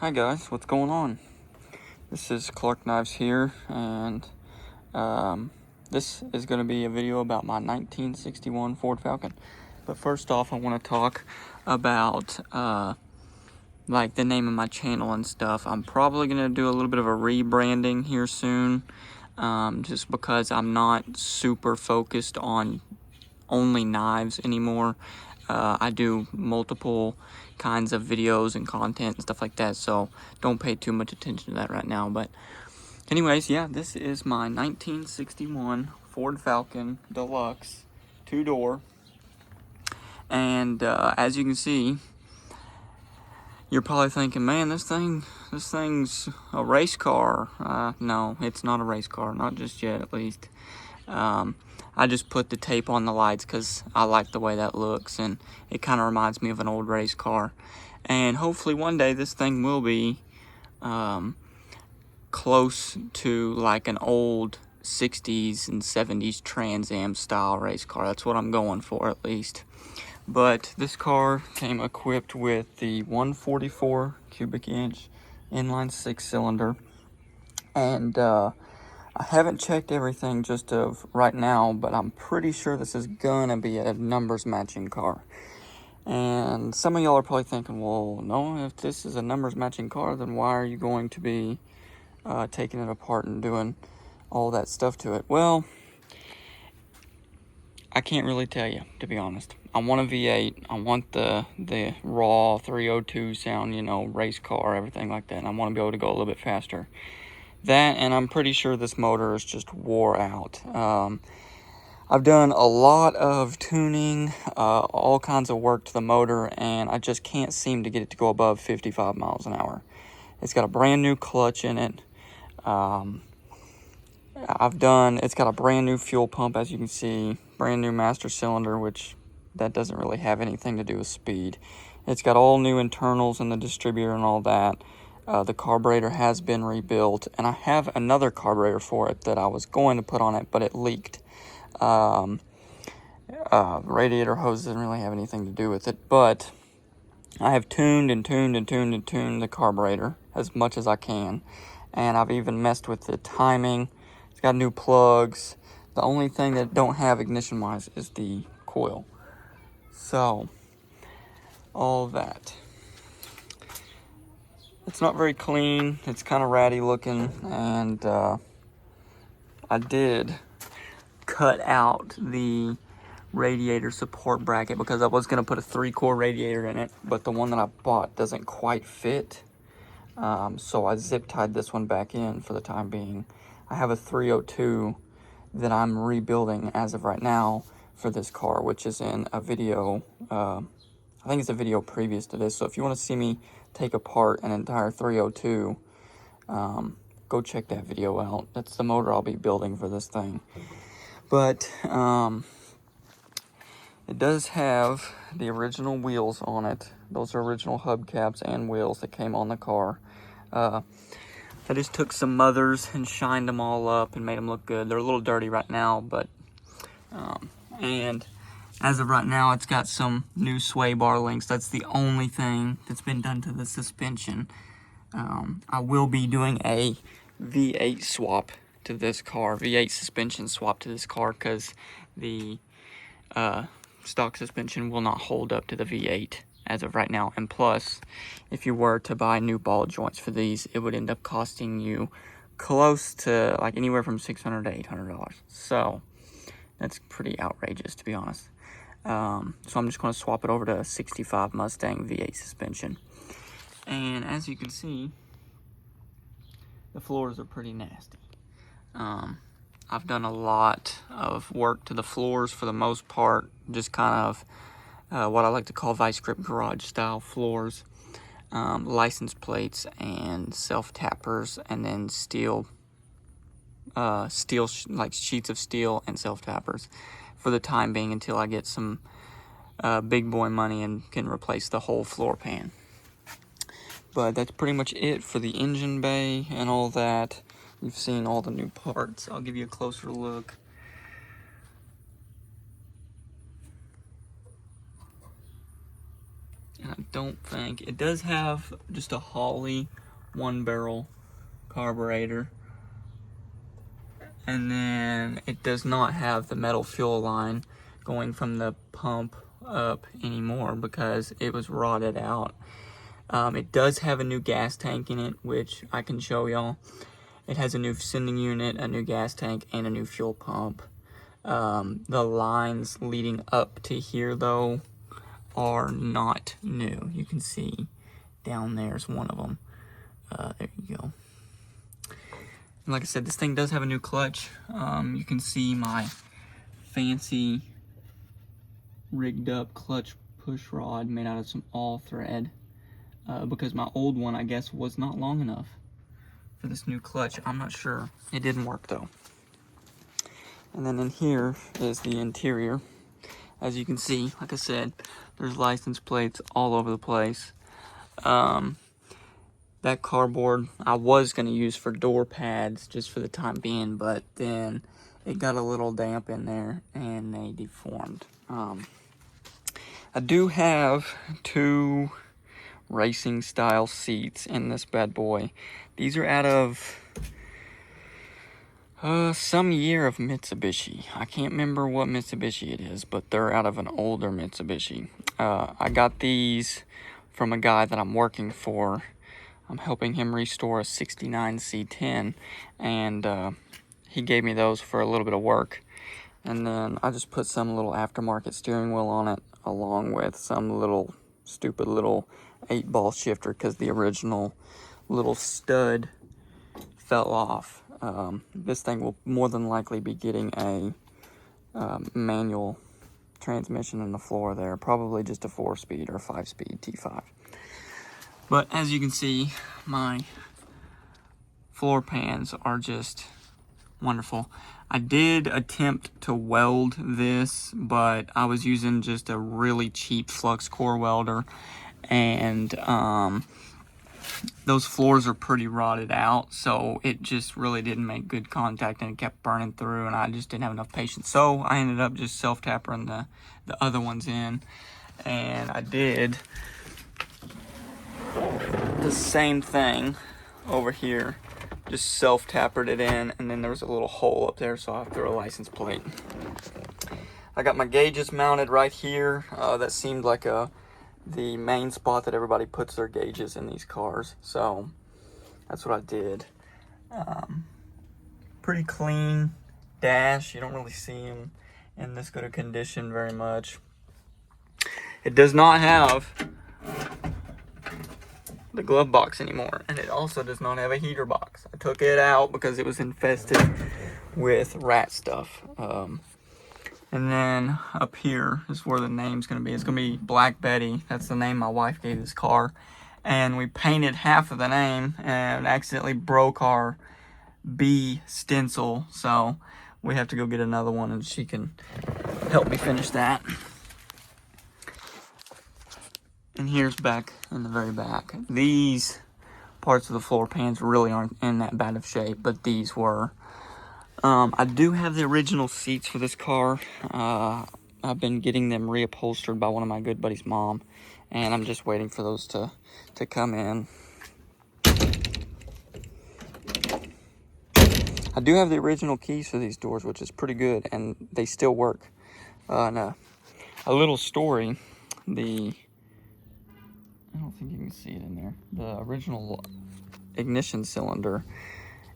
Hi guys, what's going on? This is Clark Knives here, and this is going to be a video about my 1961 Ford Falcon. But first off, I want to talk about like the name of my channel and stuff. I'm probably going to do a little bit of a rebranding here soon, just because I'm not super focused on only knives anymore. I do multiple kinds of videos and content and stuff like that, so don't pay too much attention to that right now. But anyways, yeah, this is my 1961 Ford Falcon Deluxe 2-door, and as you can see, you're probably thinking, man, this thing's a race car. No, it's not a race car, not just yet at least. I just put the tape on the lights because I like the way that looks, and it kind of reminds me of an old race car. And hopefully one day this thing will be close to like an old 60s and 70s Trans Am style race car. That's what I'm going for, at least. But this car came equipped with the 144 cubic inch inline 6-cylinder, and I haven't checked everything just of right now, but I'm pretty sure this is gonna be a numbers matching car. And some of y'all are probably thinking, well, no, if this is a numbers matching car, then why are you going to be taking it apart and doing all that stuff to it? Well, I can't really tell you, to be honest. I want a V8. I want the raw 302 sound, you know, race car, everything like that. And I want to be able to go a little bit faster. That, and I'm pretty sure this motor is just wore out. I've done a lot of tuning, all kinds of work to the motor, and I just can't seem to get it to go above 55 miles an hour. It's got a brand new clutch in it. It's got a brand new fuel pump, as you can see, brand new master cylinder, which that doesn't really have anything to do with speed. It's got all new internals in the distributor and all that. The carburetor has been rebuilt, and I have another carburetor for it that I was going to put on it, but it leaked. Radiator hose doesn't really have anything to do with it, but I have tuned the carburetor as much as I can, and I've even messed with the timing. It's got new plugs. The only thing that don't have ignition-wise is the coil. So, all that. It's not very clean. It's kind of ratty looking, and I did cut out the radiator support bracket because I was going to put a 3-core radiator in it, but the one that I bought doesn't quite fit. So I zip tied this one back in for the time being. I have a 302 that I'm rebuilding as of right now for this car, which is in a video. I think it's a video previous to this, so if you want to see me take apart an entire 302, go check that video out. That's the motor I'll be building for this thing. But it does have the original wheels on it. Those are original hubcaps and wheels that came on the car. I just took some mothers and shined them all up and made them look good. They're a little dirty right now, but and as of right now, it's got some new sway bar links. That's the only thing that's been done to the suspension. I will be doing a V8 swap to this car, V8 suspension swap to this car, because the stock suspension will not hold up to the V8 as of right now. And plus, if you were to buy new ball joints for these, it would end up costing you close to like anywhere from $600 to $800. So that's pretty outrageous, to be honest. So I'm just going to swap it over to a 65 Mustang V8 suspension. And as you can see, the floors are pretty nasty. I've done a lot of work to the floors for the most part, just kind of what I like to call vice grip garage style floors. License plates and self-tappers, and then like sheets of steel and self-tappers for the time being until I get some big boy money and can replace the whole floor pan. But that's pretty much it for the engine bay and all that. You've seen all the new parts. I'll give you a closer look. And don't think. It does have just a Holley 1-barrel carburetor. And then it does not have the metal fuel line going from the pump up anymore because it was rotted out. It does have a new gas tank in it, which I can show y'all. It has a new sending unit, a new gas tank, and a new fuel pump. The lines leading up to here, though, are not new. You can see down there's one of them. There you go. And like I said, this thing does have a new clutch. You can see my fancy rigged up clutch push rod made out of some all thread. Because my old one, I guess, was not long enough for this new clutch. I'm not sure. It didn't work though. And then in here is the interior. As you can see, like I said, there's license plates all over the place. That cardboard I was going to use for door pads just for the time being, but then it got a little damp in there and they deformed. I do have 2 racing style seats in this bad boy. These are out of some year of Mitsubishi. I can't remember what Mitsubishi it is, but they're out of an older Mitsubishi. I got these from a guy that I'm working for. I'm helping him restore a 69 C10, and he gave me those for a little bit of work. And then I just put some little aftermarket steering wheel on it, along with some little stupid little 8-ball shifter, because the original little stud fell off. This thing will more than likely be getting a manual transmission in the floor there, probably just a 4-speed or 5-speed T5. But as you can see, my floor pans are just wonderful. I did attempt to weld this, but I was using just a really cheap flux core welder, and those floors are pretty rotted out, so it just really didn't make good contact, and it kept burning through, and I just didn't have enough patience. So I ended up just self-tappering the other ones in, and I did the same thing over here. Just self-tappered it in, and then there was a little hole up there, so I threw a license plate. I got my gauges mounted right here. That seemed like the main spot that everybody puts their gauges in these cars, so that's what I did. Pretty clean dash. You don't really see them in this good a condition very much. It does not have the glove box anymore, and it also does not have a heater box. I took it out because it was infested with rat stuff. And then up here is where the name's gonna be. It's gonna be Black Betty. That's the name my wife gave this car. And we painted half of the name and accidentally broke our B stencil, so we have to go get another one, and she can help me finish that. And here's back in the very back. These parts of the floor pans really aren't in that bad of shape, but these were. I do have the original seats for this car. I've been getting them reupholstered by one of my good buddy's mom, and I'm just waiting for those to come in. I do have the original keys for these doors, which is pretty good, and they still work. And a little story, I don't think you can see it in there. The original ignition cylinder,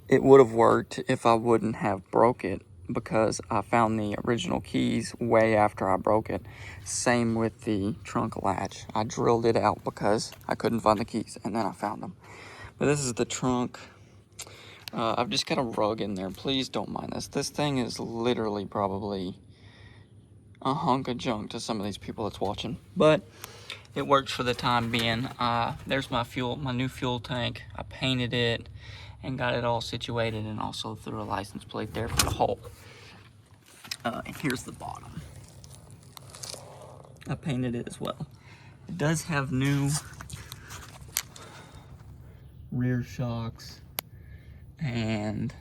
it would have worked if I wouldn't have broke it, because I found the original keys way after I broke it. Same with the trunk latch. I drilled it out because I couldn't find the keys, and then I found them. But this is the trunk. I've just got a rug in there. Please don't mind this. This thing is literally probably a hunk of junk to some of these people that's watching, but it works for the time being. There's my new fuel tank. I painted it and got it all situated, and also threw a license plate there for the hole. And here's the bottom. I painted it as well. It does have new rear shocks, and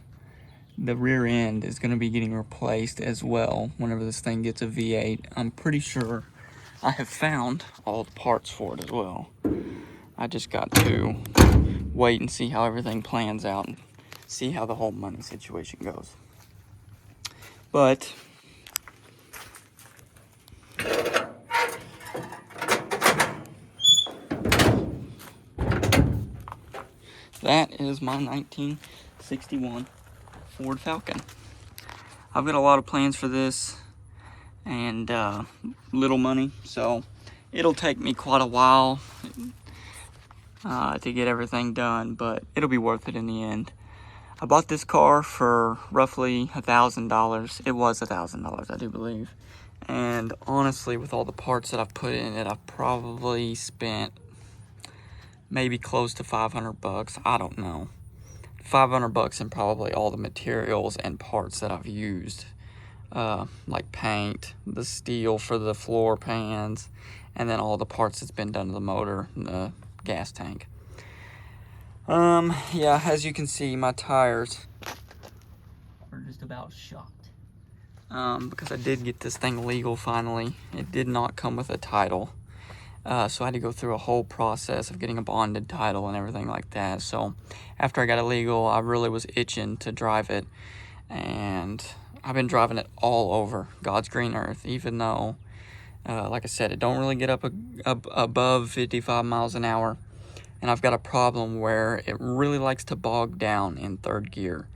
the rear end is going to be getting replaced as well whenever this thing gets a V8. I'm pretty sure I have found all the parts for it as well. I just got to wait and see how everything plans out and see how the whole money situation goes. But that is my 1961 Ford Falcon. I've got a lot of plans for this and little money, so it'll take me quite a while to get everything done, but it'll be worth it in the end. I bought this car for roughly $1,000. It was $1,000, I do believe. And honestly, with all the parts that I've put in it, I've probably spent maybe close to 500 bucks. I don't know. 500 bucks in probably all the materials and parts that I've used. Like paint, the steel for the floor pans, and then all the parts that's been done to the motor and the gas tank. Yeah, as you can see, my tires are just about shot. Because I did get this thing legal finally. It did not come with a title. So I had to go through a whole process of getting a bonded title and everything like that. So after I got it legal, I really was itching to drive it. And I've been driving it all over God's green earth, even though, like I said, it don't really get up above 55 miles an hour. And I've got a problem where it really likes to bog down in third gear.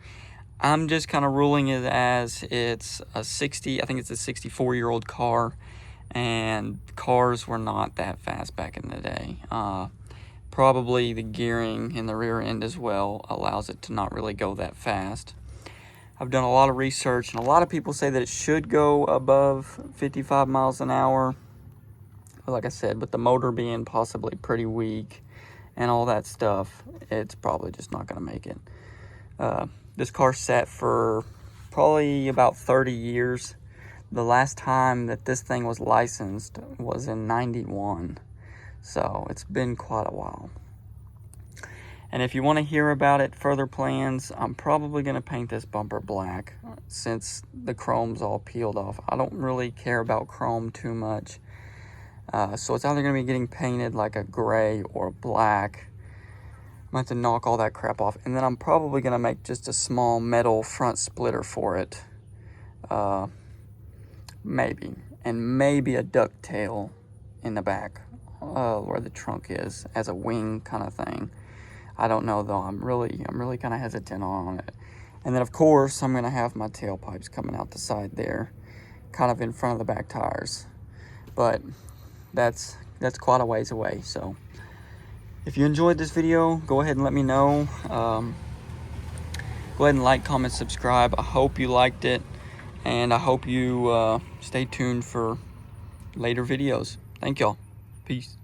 I'm just kind of ruling it as it's a 64-year-old car, and cars were not that fast back in the day. Probably the gearing in the rear end as well allows it to not really go that fast. I've done a lot of research, and a lot of people say that it should go above 55 miles an hour. But like I said, with the motor being possibly pretty weak and all that stuff, it's probably just not going to make it. This car sat for probably about 30 years. The last time that this thing was licensed was in '91. So it's been quite a while. And if you want to hear about it, further plans, I'm probably going to paint this bumper black since the chrome's all peeled off. I don't really care about chrome too much. So it's either going to be getting painted like a gray or black. I'm going to have to knock all that crap off. And then I'm probably going to make just a small metal front splitter for it. Maybe. And maybe a ducktail in the back where the trunk is as a wing kind of thing. I don't know though. I'm really kind of hesitant on it. And then of course I'm going to have my tailpipes coming out the side there, kind of in front of the back tires. But that's quite a ways away. So if you enjoyed this video, go ahead and let me know. Go ahead and like, comment, subscribe. I hope you liked it, and I hope you stay tuned for later videos. Thank y'all. Peace.